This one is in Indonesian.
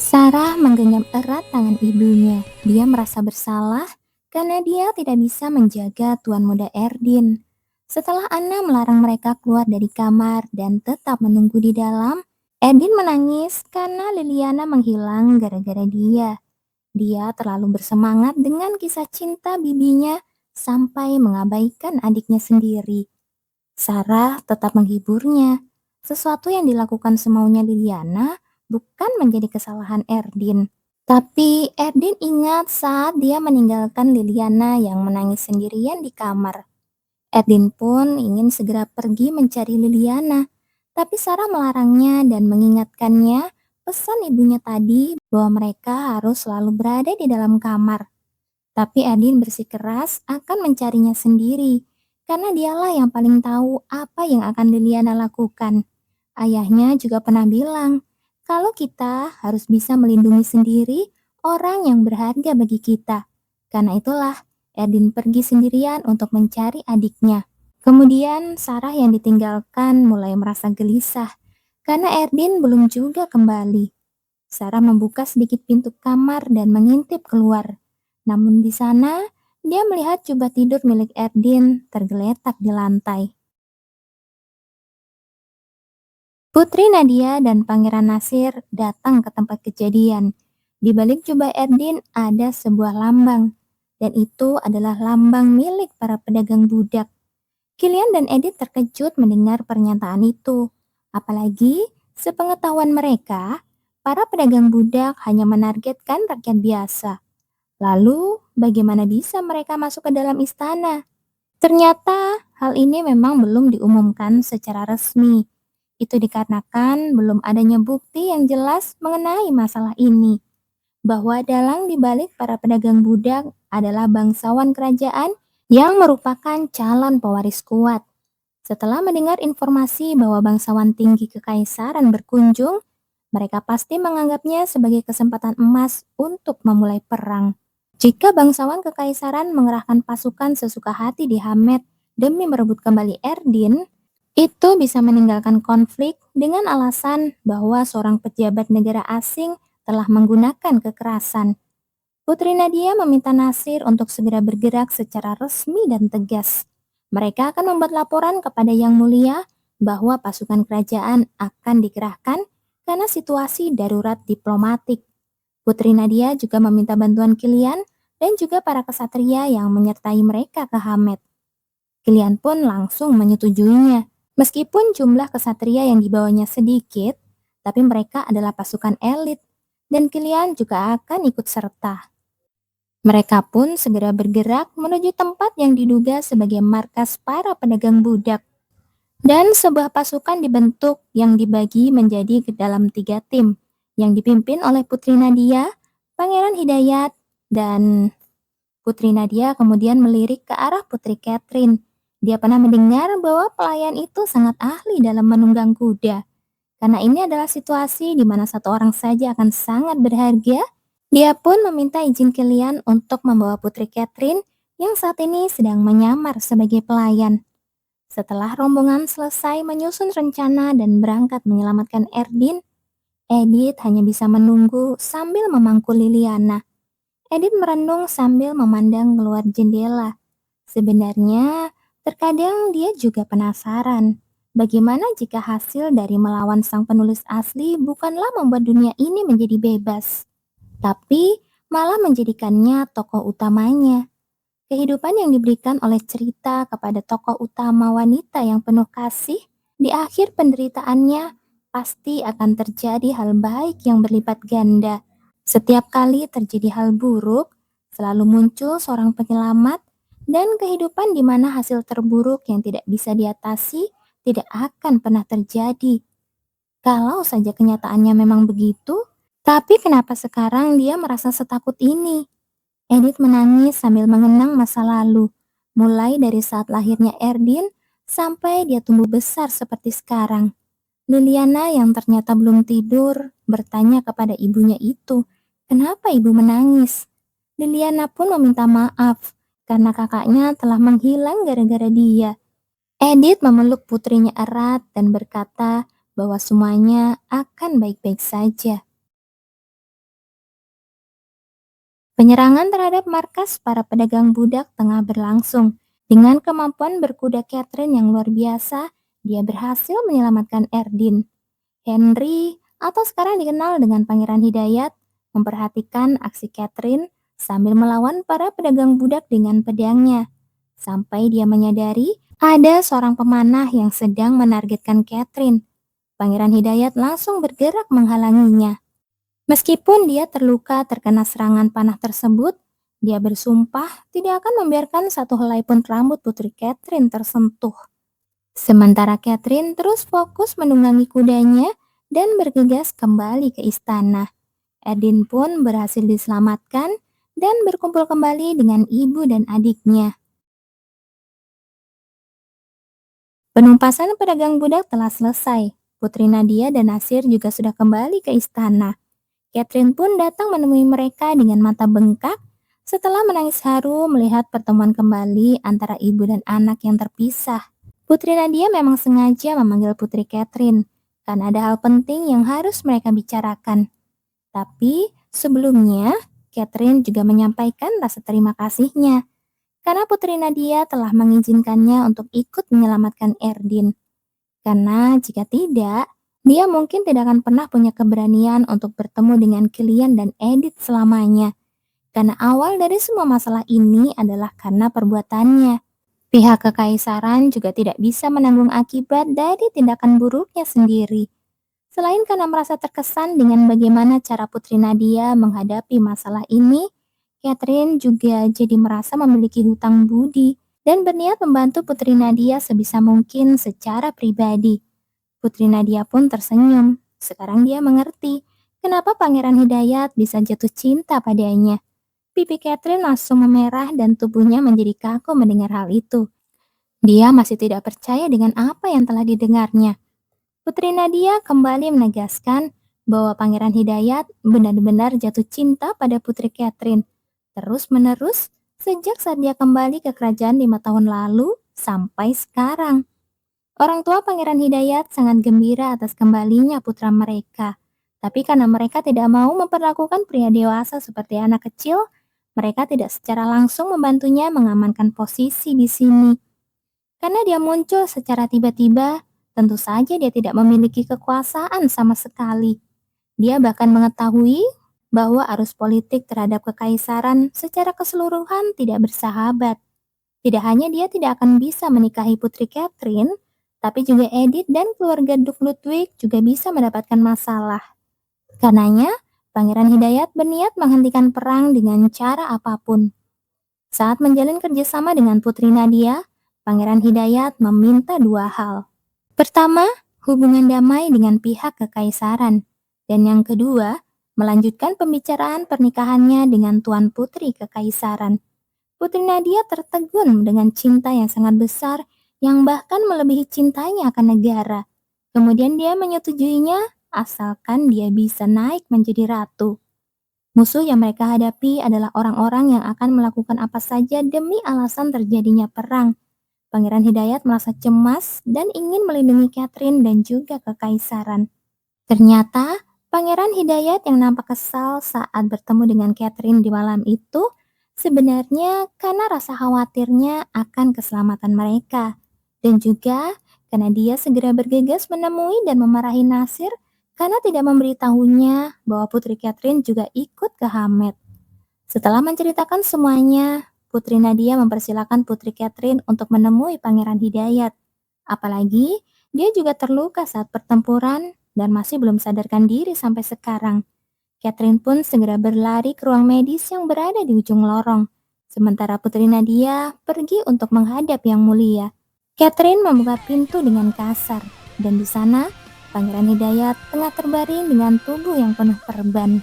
Sarah menggenggam erat tangan ibunya. Dia merasa bersalah karena dia tidak bisa menjaga tuan muda Erdin. Setelah Anna melarang mereka keluar dari kamar dan tetap menunggu di dalam, Erdin menangis karena Liliana menghilang gara-gara dia. Dia terlalu bersemangat dengan kisah cinta bibinya sampai mengabaikan adiknya sendiri. Sarah tetap menghiburnya. Sesuatu yang dilakukan semaunya Liliana bukan menjadi kesalahan Erdin. Tapi Erdin ingat saat dia meninggalkan Liliana yang menangis sendirian di kamar. Erdin pun ingin segera pergi mencari Liliana. Tapi Sarah melarangnya dan mengingatkannya pesan ibunya tadi bahwa mereka harus selalu berada di dalam kamar. Tapi Erdin bersikeras akan mencarinya sendiri, karena dialah yang paling tahu apa yang akan Liliana lakukan. Ayahnya juga pernah bilang, kalau kita harus bisa melindungi sendiri orang yang berharga bagi kita. Karena itulah, Erdin pergi sendirian untuk mencari adiknya. Kemudian Sarah yang ditinggalkan mulai merasa gelisah, karena Erdin belum juga kembali. Sarah membuka sedikit pintu kamar dan mengintip keluar. Namun di sana, dia melihat jubah tidur milik Erdin tergeletak di lantai. Putri Nadia dan Pangeran Nasir datang ke tempat kejadian. Di balik jubah Erdin ada sebuah lambang, dan itu adalah lambang milik para pedagang budak. Kilian dan Edith terkejut mendengar pernyataan itu. Apalagi, sepengetahuan mereka, para pedagang budak hanya menargetkan rakyat biasa. Lalu, bagaimana bisa mereka masuk ke dalam istana? Ternyata, hal ini memang belum diumumkan secara resmi. Itu dikarenakan belum adanya bukti yang jelas mengenai masalah ini. Bahwa dalang dibalik para pedagang budak adalah bangsawan kerajaan yang merupakan calon pewaris kuat. Setelah mendengar informasi bahwa bangsawan tinggi kekaisaran berkunjung, mereka pasti menganggapnya sebagai kesempatan emas untuk memulai perang. Jika bangsawan kekaisaran mengerahkan pasukan sesuka hati di Hamed demi merebut kembali Erdin, itu bisa meninggalkan konflik dengan alasan bahwa seorang pejabat negara asing telah menggunakan kekerasan. Putri Nadia meminta Nasir untuk segera bergerak secara resmi dan tegas. Mereka akan membuat laporan kepada Yang Mulia bahwa pasukan kerajaan akan dikerahkan karena situasi darurat diplomatik. Putri Nadia juga meminta bantuan Kilian dan juga para kesatria yang menyertai mereka ke Hamed. Kilian pun langsung menyetujuinya. Meskipun jumlah kesatria yang dibawanya sedikit, tapi mereka adalah pasukan elit dan Kilian juga akan ikut serta. Mereka pun segera bergerak menuju tempat yang diduga sebagai markas para pedagang budak. Dan sebuah pasukan dibentuk yang dibagi menjadi ke dalam 3 tim, yang dipimpin oleh Putri Nadia, Pangeran Hidayat, dan Putri Nadia kemudian melirik ke arah Putri Catherine. Dia pernah mendengar bahwa pelayan itu sangat ahli dalam menunggang kuda. Karena ini adalah situasi di mana satu orang saja akan sangat berharga, dia pun meminta izin Kilian untuk membawa Putri Catherine yang saat ini sedang menyamar sebagai pelayan. Setelah rombongan selesai menyusun rencana dan berangkat menyelamatkan Erdin, Edith hanya bisa menunggu sambil memangku Liliana. Edith merenung sambil memandang keluar jendela. Sebenarnya, terkadang dia juga penasaran. Bagaimana jika hasil dari melawan sang penulis asli bukanlah membuat dunia ini menjadi bebas, tapi malah menjadikannya tokoh utamanya. Kehidupan yang diberikan oleh cerita kepada tokoh utama wanita yang penuh kasih, di akhir penderitaannya pasti akan terjadi hal baik yang berlipat ganda. Setiap kali terjadi hal buruk, selalu muncul seorang penyelamat dan kehidupan di mana hasil terburuk yang tidak bisa diatasi tidak akan pernah terjadi. Kalau saja kenyataannya memang begitu, tapi kenapa sekarang dia merasa setakut ini? Edith menangis sambil mengenang masa lalu, mulai dari saat lahirnya Erdin sampai dia tumbuh besar seperti sekarang. Liliana yang ternyata belum tidur bertanya kepada ibunya itu, kenapa ibu menangis? Liliana pun meminta maaf karena kakaknya telah menghilang gara-gara dia. Edith memeluk putrinya erat dan berkata bahwa semuanya akan baik-baik saja. Penyerangan terhadap markas para pedagang budak tengah berlangsung. Dengan kemampuan berkuda Catherine yang luar biasa, dia berhasil menyelamatkan Erdin. Henry, atau sekarang dikenal dengan Pangeran Hidayat, memperhatikan aksi Catherine sambil melawan para pedagang budak dengan pedangnya. Sampai dia menyadari ada seorang pemanah yang sedang menargetkan Catherine. Pangeran Hidayat langsung bergerak menghalanginya. Meskipun dia terluka terkena serangan panah tersebut, dia bersumpah tidak akan membiarkan satu helai pun rambut Putri Catherine tersentuh. Sementara Catherine terus fokus menunggangi kudanya dan bergegas kembali ke istana. Edin pun berhasil diselamatkan dan berkumpul kembali dengan ibu dan adiknya. Penumpasan pedagang budak telah selesai. Putri Nadia dan Nasir juga sudah kembali ke istana. Catherine pun datang menemui mereka dengan mata bengkak setelah menangis haru melihat pertemuan kembali antara ibu dan anak yang terpisah. Putri Nadia memang sengaja memanggil Putri Catherine karena ada hal penting yang harus mereka bicarakan. Tapi sebelumnya, Catherine juga menyampaikan rasa terima kasihnya karena Putri Nadia telah mengizinkannya untuk ikut menyelamatkan Erdin. Karena jika tidak, dia mungkin tidak akan pernah punya keberanian untuk bertemu dengan Kilian dan Edith selamanya. Karena awal dari semua masalah ini adalah karena perbuatannya. Pihak kekaisaran juga tidak bisa menanggung akibat dari tindakan buruknya sendiri. Selain karena merasa terkesan dengan bagaimana cara Putri Nadia menghadapi masalah ini, Catherine juga jadi merasa memiliki hutang budi dan berniat membantu Putri Nadia sebisa mungkin secara pribadi. Putri Nadia pun tersenyum. Sekarang dia mengerti kenapa Pangeran Hidayat bisa jatuh cinta padanya. Pipi Catherine langsung memerah dan tubuhnya menjadi kaku mendengar hal itu. Dia masih tidak percaya dengan apa yang telah didengarnya. Putri Nadia kembali menegaskan bahwa Pangeran Hidayat benar-benar jatuh cinta pada Putri Catherine. Terus-menerus sejak saat dia kembali ke kerajaan 5 tahun lalu sampai sekarang. Orang tua Pangeran Hidayat sangat gembira atas kembalinya putra mereka. Tapi karena mereka tidak mau memperlakukan pria dewasa seperti anak kecil, mereka tidak secara langsung membantunya mengamankan posisi di sini. Karena dia muncul secara tiba-tiba, tentu saja dia tidak memiliki kekuasaan sama sekali. Dia bahkan mengetahui bahwa arus politik terhadap kekaisaran secara keseluruhan tidak bersahabat. Tidak hanya dia tidak akan bisa menikahi Putri Catherine, tapi juga Edith dan keluarga Duke Ludwig juga bisa mendapatkan masalah. Karenanya, Pangeran Hidayat berniat menghentikan perang dengan cara apapun. Saat menjalin kerjasama dengan Putri Nadia, Pangeran Hidayat meminta dua hal. Pertama, hubungan damai dengan pihak kekaisaran. Dan yang kedua, melanjutkan pembicaraan pernikahannya dengan Tuan Putri Kekaisaran. Putri Nadia tertegun dengan cinta yang sangat besar yang bahkan melebihi cintanya akan negara. Kemudian dia menyetujuinya asalkan dia bisa naik menjadi ratu. Musuh yang mereka hadapi adalah orang-orang yang akan melakukan apa saja demi alasan terjadinya perang. Pangeran Hidayat merasa cemas dan ingin melindungi Catherine dan juga kekaisaran. Ternyata, Pangeran Hidayat yang nampak kesal saat bertemu dengan Catherine di malam itu sebenarnya karena rasa khawatirnya akan keselamatan mereka. Dan juga karena dia segera bergegas menemui dan memarahi Nasir karena tidak memberitahunya bahwa Putri Catherine juga ikut ke Hamed. Setelah menceritakan semuanya, Putri Nadia mempersilahkan Putri Catherine untuk menemui Pangeran Hidayat. Apalagi, dia juga terluka saat pertempuran dan masih belum sadarkan diri sampai sekarang. Catherine pun segera berlari ke ruang medis yang berada di ujung lorong. Sementara Putri Nadia pergi untuk menghadap Yang Mulia. Catherine membuka pintu dengan kasar, dan di sana Pangeran Hidayat tengah terbaring dengan tubuh yang penuh perban.